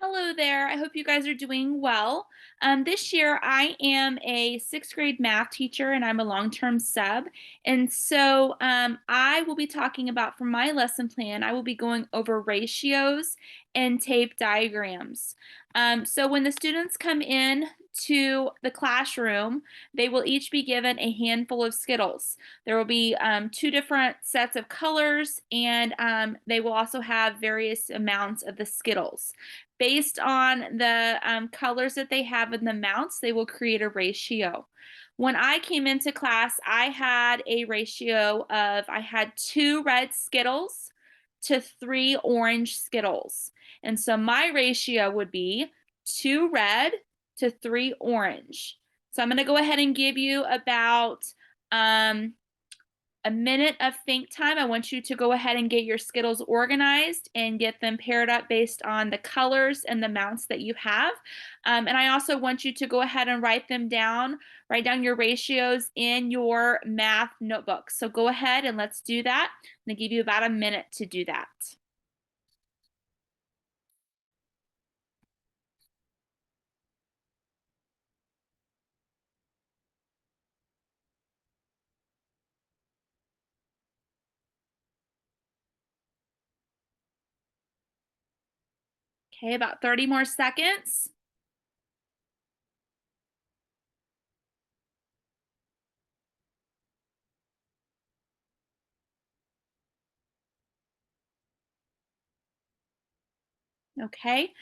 Hello there. I hope you guys are doing well. This year, I am a sixth grade math teacher and I'm a long term sub. And so I will be talking about for my lesson plan, I will be going over ratios and tape diagrams. So when the students come in to the classroom, they will each be given a handful of Skittles. There will be two different sets of colors, and they will also have various amounts of the Skittles. Based on the colors that they have in the mounts, they will create a ratio. When I came into class, I had a ratio of I had 2 red Skittles to 3 orange Skittles. And so my ratio would be 2 red to 3 orange. So I'm going to go ahead and give you about um, a minute of think time. I want you to go ahead and get your Skittles organized and get them paired up based on the colors and the mounts that you have. And I also want you to go ahead and write down your ratios in your math notebook. So go ahead and let's do that. I'm going to give you about a minute to do that. Okay, about 30 more seconds. Okay,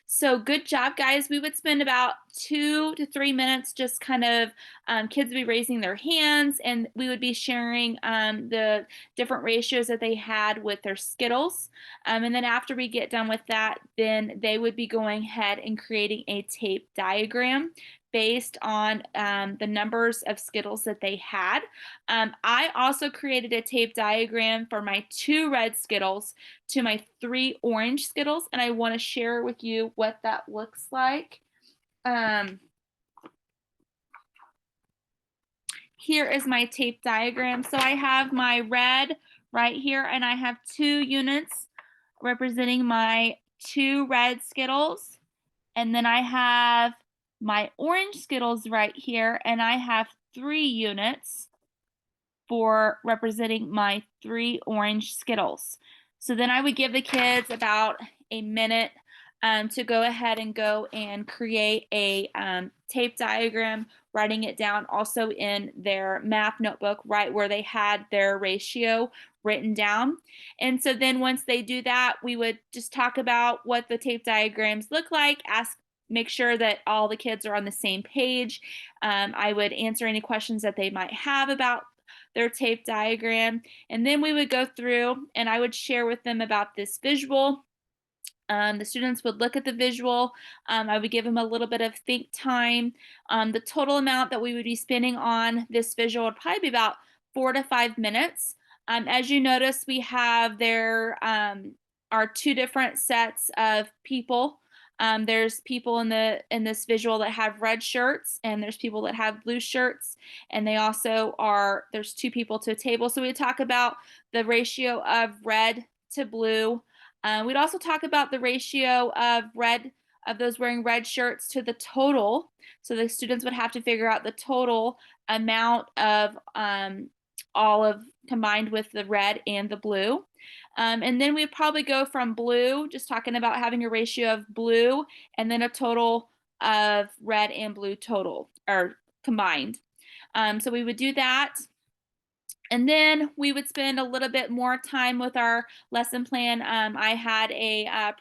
so good job, guys. We would spend about 2 to 3 minutes just kind of kids would be raising their hands, and we would be sharing the different ratios that they had with their Skittles. And then after we get done with that, then they would be going ahead and creating a tape diagram based on the numbers of Skittles that they had. I also created a tape diagram for my 2 red Skittles to my 3 orange Skittles, and I want to share with you what that looks like. Um, Here is my tape diagram. So I have my red right here, and I have 2 units representing my 2 red Skittles. And then I have my orange Skittles right here, and I have 3 units for representing my 3 orange Skittles. So then I would give the kids about a minute to go ahead and go and create a tape diagram, writing it down also in their math notebook, right where they had their ratio written down. And so then once they do that, we would just talk about what the tape diagrams look like, make sure that all the kids are on the same page. I would answer any questions that they might have about their tape diagram. And then we would go through and I would share with them about this visual. The students would look at the visual. I would give them a little bit of think time. The total amount that we would be spending on this visual would probably be about 4 to 5 minutes. As you notice, we have there are 2 different sets of people. There's people in this visual that have red shirts, and there's people that have blue shirts, and they also are there's 2 people to a table. So we talk about the ratio of red to blue. We'd also talk about the ratio of those wearing red shirts to the total. So the students would have to figure out the total amount of all of combined with the red and the blue. And then we'd probably go from blue, just talking about having a ratio of blue and then a total of red and blue total or combined. So we would do that. And then we would spend a little bit more time with our lesson plan. I had a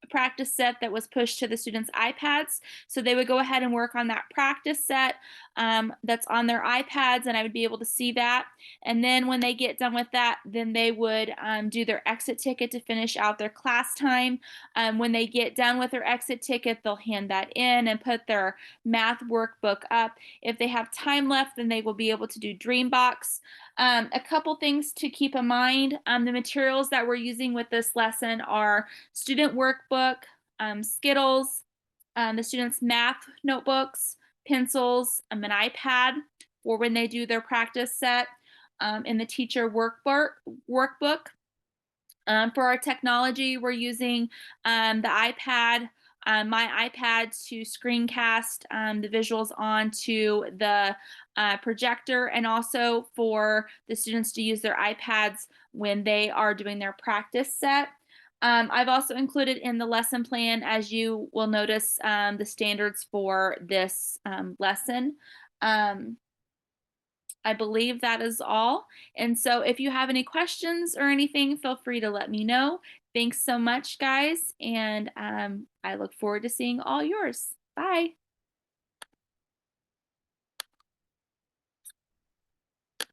practice set that was pushed to the students' iPads. So they would go ahead and work on that practice set that's on their iPads, and I would be able to see that. And then when they get done with that, then they would do their exit ticket to finish out their class time. When they get done with their exit ticket, they'll hand that in and put their math workbook up. If they have time left, then they will be able to do Dreambox. A couple things to keep in mind. The materials that we're using with this lesson are student workbook, Skittles, the students' math notebooks, pencils, an iPad for when they do their practice set, and the teacher workbook. For our technology, we're using the iPad. my iPad to screencast the visuals onto the projector, and also for the students to use their iPads when they are doing their practice set. I've also included in the lesson plan, as you will notice, the standards for this lesson. Um, I believe that is all. And so if you have any questions or anything, feel free to let me know. Thanks so much, guys. And I look forward to seeing all yours. Bye.